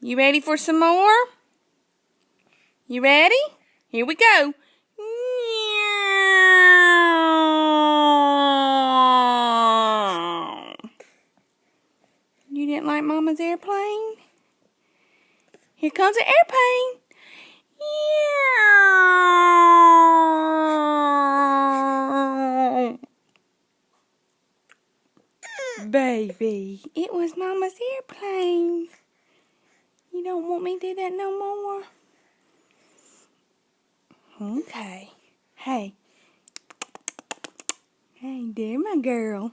You ready for some more? You ready? Here we go. You didn't like Mama's airplane? Here comes an airplane. Baby, it was Mama's airplane. You don't want me to do that no more? Okay. Hey. Hey there, my girl.